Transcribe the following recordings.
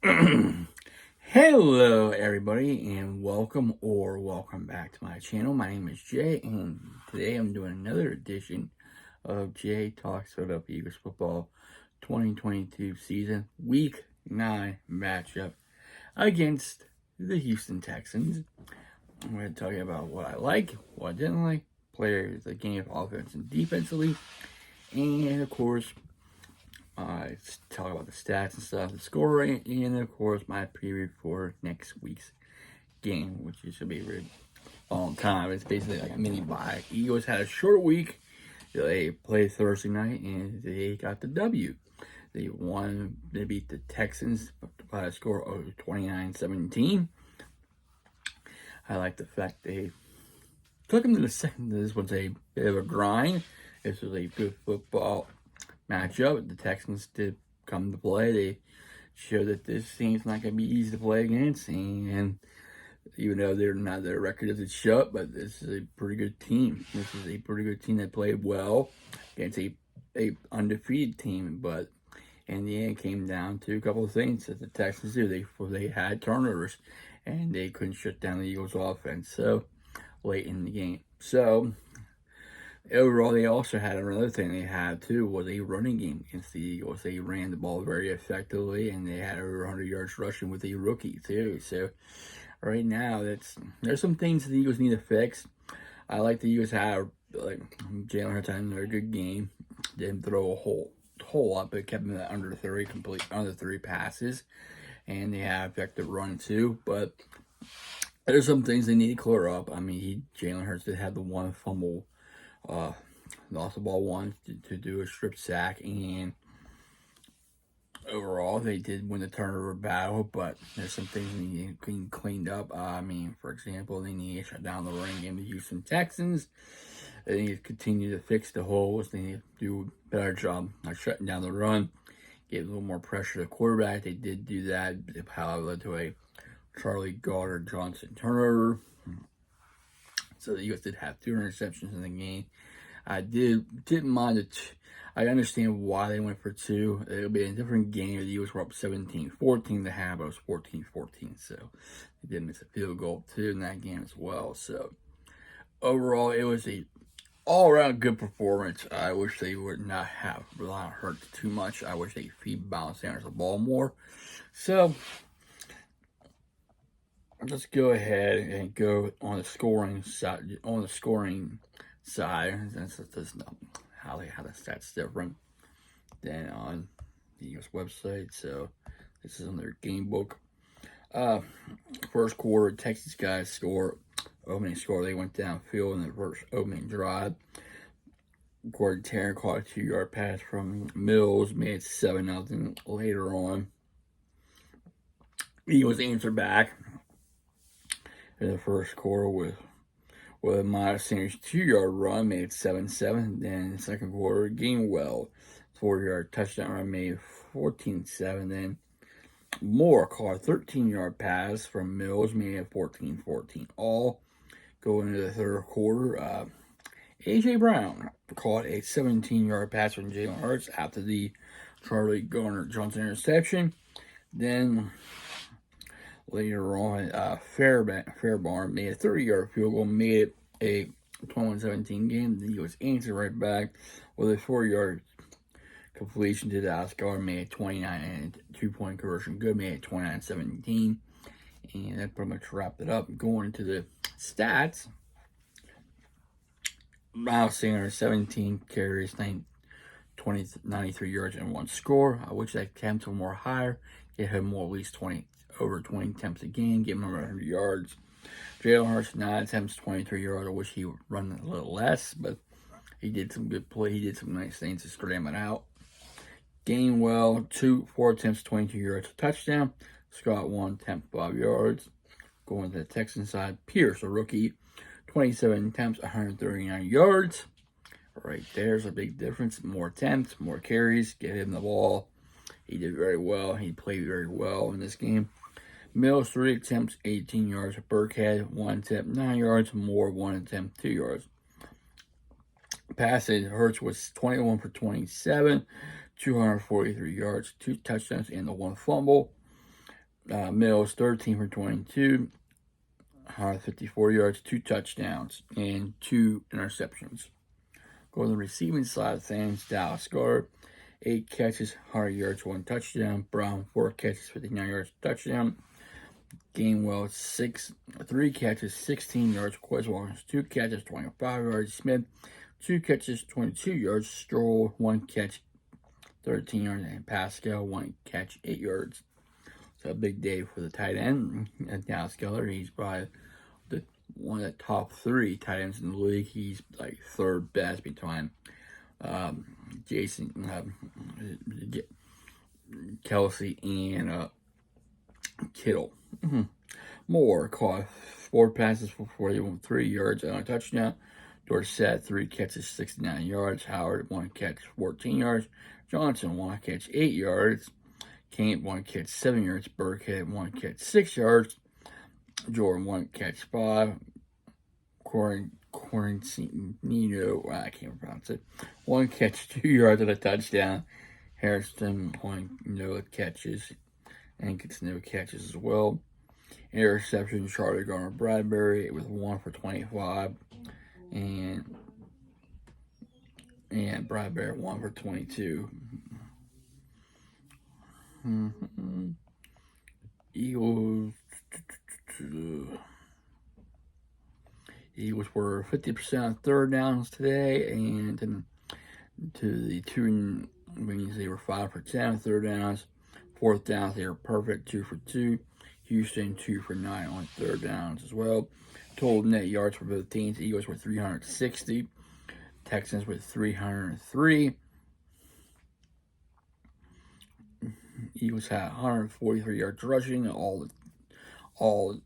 Hello, everybody, and welcome back to my channel. My name is Jay, and today I'm doing another edition of Jay Talks Philadelphia Eagles Football 2022 season, Week 9 matchup against the Houston Texans. I'm going to tell you about what I like, what I didn't like, players, the game, offense and defensively, and of course, talk about the stats and stuff, the scoring, and of course my preview for next week's game, which should be a very long time. It's basically like a mini bye. Eagles had a short week. They played Thursday night and they got the W. They won. They beat the Texans by a score of 29-17. I like the fact they took them to the second. This was a bit of a grind. This was a good football matchup. The Texans did come to play. They showed that this team's not going to be easy to play against, and even though they're not, their record doesn't show it, but this is a pretty good team. This is a pretty good team that played well against a undefeated team, but in the end, it came down to a couple of things that the Texans do. They had turnovers, and they couldn't shut down the Eagles' offense so late in the game. So overall, they also had another thing they had too was a running game against the Eagles. They ran the ball very effectively, and they had over 100 yards rushing with a rookie too. So right now, there's some things the Eagles need to fix. I like the Eagles have Jalen Hurts had another good game. Didn't throw a whole lot, but kept them at under 3 passes, and they have effective run too. But there's some things they need to clear up. I mean, Jalen Hurts did have the one fumble. Lost the ball once to do a strip sack, and overall they did win the turnover battle, but there's some things they need to be cleaned up. I mean, for example, they need to shut down the running game of the Houston Texans. They need to continue to fix the holes. They need to do a better job of shutting down the run, get a little more pressure to the quarterback. They did do that, however, led to a Charlie Goddard-Johnson turnover. So the Eagles did have 2 interceptions in the game. I didn't mind it. I understand why they went for 2. It'll be a different game. The Eagles were up 17-14 to have. It was 14-14. So they did miss a field goal too in that game as well. So overall, it was a all-around good performance. I wish they would not have hurt too much. I wish they feed Miles Sanders the ball more. So let's go ahead and go on the scoring side. That's not how the stats different than on the Eagles website. So this is on their game book. First quarter, Texas guys opening score. They went downfield in the first opening drive. Gordon Terry caught a 2-yard pass from Mills, made it 7-0 later on. Eagles answered back in the first quarter with a Miles Sanders 2-yard run, made it 7-7. Then in the second quarter, Gainwell 4-yard touchdown run, made it 14-7. Then Moore caught a 13-yard pass from Mills, made it 14-14. All going into the third quarter, A.J. Brown caught a 17-yard pass from Jalen Hurts after the Charlie Goddard-Johnson interception. Then later on, Fairbairn made a 30-yard field goal, made it a 21-17 game. The Eagles answered right back with a 4-yard completion to Dallas Goddard, made it 29 and 2-point conversion good, made it 29-17. And that pretty much wrapped it up. Going into the stats, Miles Sanders 17 carries, 93 yards and 1 score. I wish that attempts were more higher. Get him more at least over 20 attempts a game, give him over 100 yards. Jalen Hurts 9 attempts, 23 yards. I wish he would run a little less, but he did some good play. He did some nice things to scram it out. Gainwell 4 attempts, 22 yards, touchdown. Scott 1 attempt, 5 yards. Going to the Texans side, Pierce, a rookie, 27 attempts, 139 yards. Right there's a big difference. More attempts, more carries. Get him the ball. He did very well. He played very well in this game. Mills 3 attempts, 18 yards. Burkhead 1 attempt, 9 yards. Moore 1 attempt, 2 yards. Passing, Hurts was 21 for 27, 243 yards, 2 touchdowns, and the 1 fumble. Mills, 13 for 22, 154 yards, 2 touchdowns, and 2 interceptions. Go to the receiving side of things, Dallas Goedert, 8 catches, 100 yards, 1 touchdown. Brown, 4 catches, 59 yards, touchdown. Gainwell, 3 catches, 16 yards. Quez Watkins, 2 catches, 25 yards. Smith, 2 catches, 22 yards. Stroll, 1 catch, 13 yards. And Pascal, 1 catch, 8 yards. So a big day for the tight end. Dallas Goedert, he's probably one of the top 3 tight ends in the league. He's like 3rd best behind Kelsey and Kittle. Moore caught 4 passes for 43 yards and a touchdown. Dorsett, 3 catches, 69 yards. Howard, 1 catch, 14 yards. Johnson, 1 catch, 8 yards. Camp, 1 catch, 7 yards. Burkhead, 1 catch, 6 yards. Jordan, 1 catch, 5. Quarantino, I can't pronounce it. 1 catch, 2 yards and a touchdown. Harrison, 1 catches and gets no catches as well. Interception, Charlie Garner-Bradbury with 1 for 25. And Bradbury 1 for 22. Eagles were 50% on 3rd downs today, and to the 2 means they were 5 for 10 on 3rd downs. 4th downs, they were perfect, 2 for 2. Houston, 2 for 9 on 3rd downs as well. Total net yards for both teams. Eagles were 360. Texans with 303. Eagles had 143 yards rushing all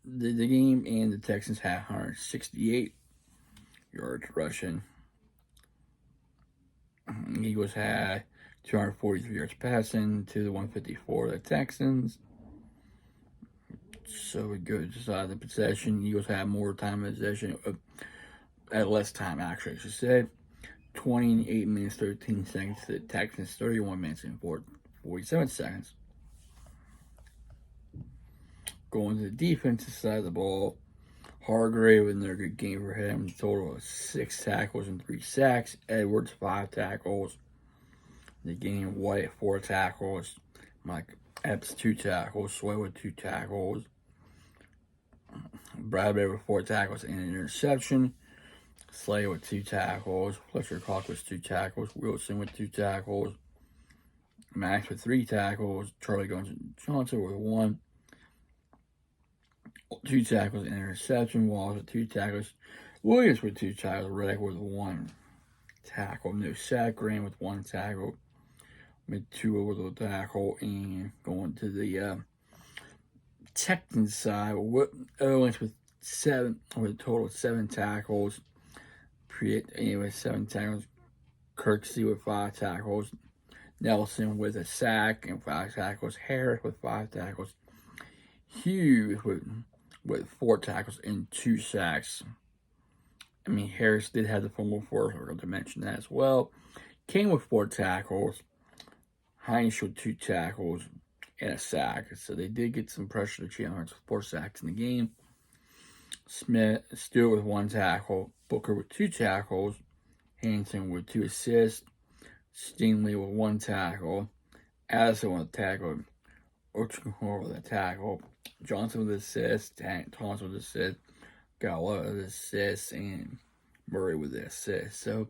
the game, and the Texans had 168 yards rushing. Eagles had 243 yards passing to the 154 of the Texans. So we go to side of the possession. Eagles had more time in possession, at less time actually, I should say. 28 minutes, 13 seconds to the Texans, 31 minutes and 47 seconds. Going to the defensive side of the ball, Hargrave with another good game for him. Total of 6 tackles and 3 sacks. Edwards, 5 tackles. The game, White, 4 tackles. Mike Epps, 2 tackles. Sway with 2 tackles. Bradbury with 4 tackles and an interception. Slay with 2 tackles. Fletcher Cox with 2 tackles. Wilson with 2 tackles. Max with 3 tackles. Charlie Johnson with 1. 2 tackles and an interception. Wallace with 2 tackles. Williams with 2 tackles. Reddick with 1 tackle. No sack. Graham with 1 tackle. Made 2 over the tackle. And going to the Texans side, Owens with a total of 7 tackles. Anyway, 7 tackles. Kirksey with 5 tackles. Nelson with a sack and 5 tackles. Harris with 5 tackles. Hughes with 4 tackles and 2 sacks. I mean, Harris did have the fumble force. We're going to mention that as well. King with 4 tackles. Heinz with 2 tackles and a sack. So they did get some pressure to Chandler with 4 sacks in the game. Stewart with 1 tackle. Booker with 2 tackles. Hanson with 2 assists. Stingley with 1 tackle. Addison with a tackle. Ochukwu with a tackle. Johnson with assist. Thompson with assist. Gallo with assist. And Murray with the assist. So,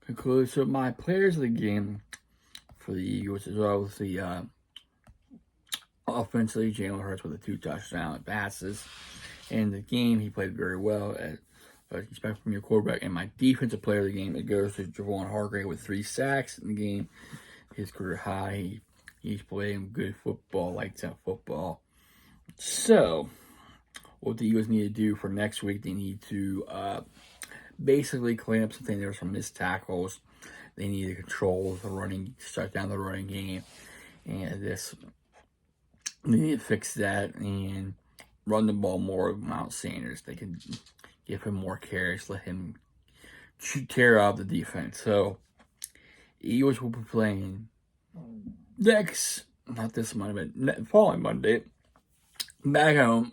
conclude. So, my players of the game for the Eagles is obviously offensively, Jalen Hurts with the 2 touchdown passes. In the game, he played very well, as expect from your quarterback. And my defensive player of the game, it goes to Javon Hargrave with 3 sacks in the game. His career high. He's playing good football, lights out football. So, what the Eagles need to do for next week, they need to basically clean up something. There were some missed tackles. They need to control the running, start down the running game. And they need to fix that and run the ball more with Miles Sanders. They can give him more carries, let him tear out the defense. So, Eagles will be playing not this Monday, but following Monday back home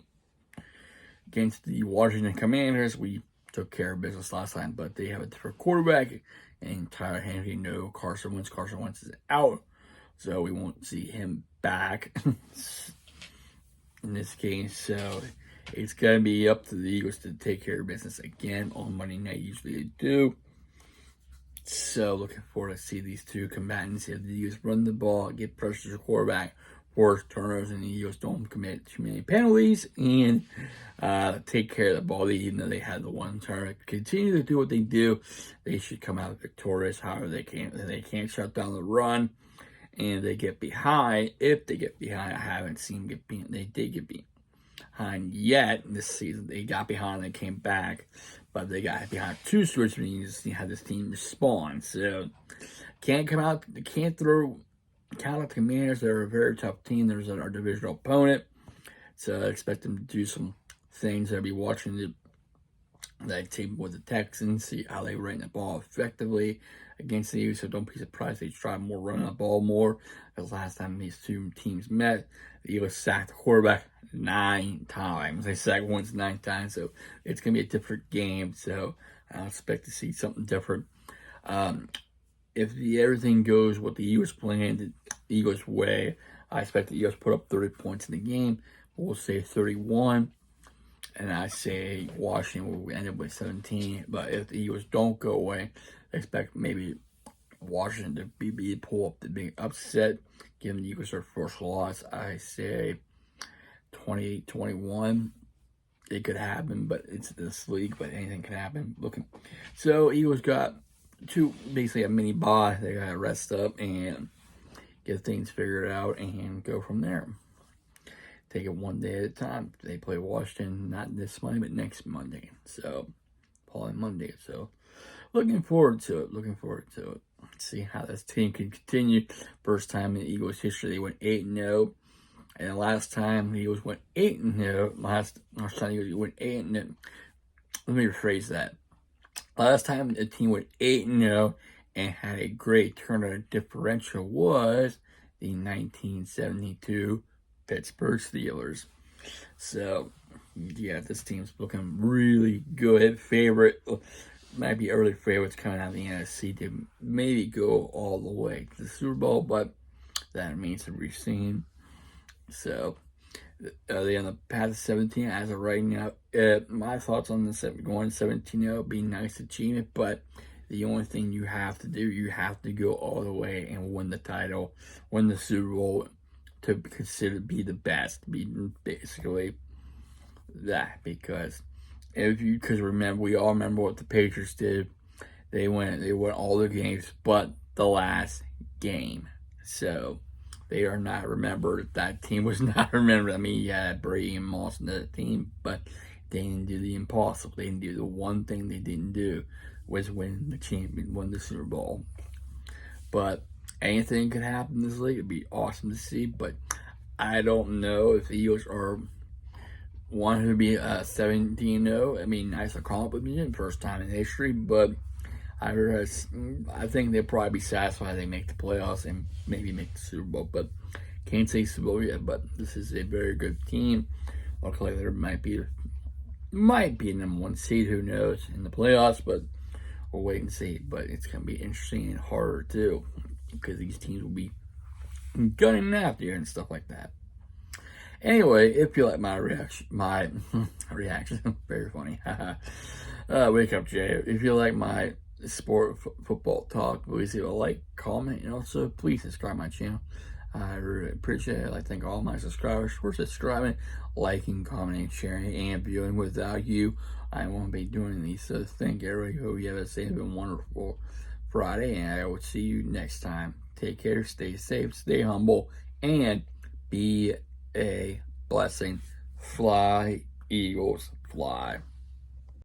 against the Washington Commanders, we took care of business last time, but they have a different quarterback, and Tyler Henry, no Carson Wentz. Carson Wentz is out, so we won't see him back in this game. So it's going to be up to the Eagles to take care of business again on Monday night. Usually they do. So looking forward to see these two combatants. If the Eagles run the ball, get pressure to the quarterback, force turnovers, and the Eagles don't commit too many penalties, and take care of the ball. Even though they had the one turn, continue to do what they do, they should come out victorious. However, they can't shut down the run, and they get behind. If they get behind, I haven't seen get behind. They did get behind yet this season. They got behind and they came back, but they got behind two scores. And you just see how this team responds. So can't come out. They can't throw. Count out the Commanders. They're a very tough team. There's our divisional opponent, so I expect them to do some things. I'll be watching that team with the Texans, see how they run the ball effectively against the Eagles. So don't be surprised they try more running the ball more. Because last time these two teams met, the Eagles sacked the quarterback 9 times. They sacked once 9 times, so it's gonna be a different game. So I expect to see something different. If everything goes what the Eagles planned, the Eagles' way, I expect the Eagles put up 30 points in the game. We'll say 31. And I say Washington will end up with 17. But if the Eagles don't go away, I expect maybe Washington to pull up the big upset, giving the Eagles their first loss. I say 28-21. It could happen, but it's this league, but anything can happen. So Eagles got basically a mini bye. They gotta rest up and get things figured out and go from there. Take it one day at a time. They play Washington not this Monday, but next Monday. So following Monday. So looking forward to it. See how this team can continue. First time in the Eagles history they went 8-0. And the last time the Eagles went 8-0. Last time the Eagles went 8-0. Let me rephrase that. Last time the team went 8-0 and had a great turnover differential was the 1972 Pittsburgh Steelers. So, yeah, this team's looking really good. Favorite, might be early favorites coming out of the NFC to maybe go all the way to the Super Bowl, but that remains to be seen. So, they on the path of 17 as of right now. My thoughts on this, going 17-0 would be nice achievement, but the only thing you have to do, you have to go all the way and win the title, win the Super Bowl to consider be the best, be basically that. Because remember, we all remember what the Patriots did. They won all the games, but the last game. So they are not remembered. That team was not remembered. I mean, yeah, Brady and Moss in the team, but they didn't do the impossible. They didn't do the one thing they didn't do was win the Super Bowl. But anything could happen in this league. It'd be awesome to see, but I don't know if the Eagles are wanting to be 17-0. I mean, nice accomplishment, first time in history, but I think they'll probably be satisfied they make the playoffs and maybe make the Super Bowl, but can't say Super Bowl yet. But this is a very good team. Looks like there might be a number 1 seed, who knows, in the playoffs, but we'll wait and see. But it's going to be interesting and harder too, because these teams will be gunning after you and stuff like that. Anyway, if you like my reaction, very funny. Wake up, Jay. If you like my football talk, please leave a like, comment, and also please subscribe my channel. I really appreciate it. I thank all my subscribers for subscribing, liking, commenting, sharing, and viewing. Without you, I won't be doing these. So thank everybody. Hope you have a safe and wonderful Friday, and I will see you next time. Take care, stay safe, stay humble, and be a blessing. Fly, Eagles, fly.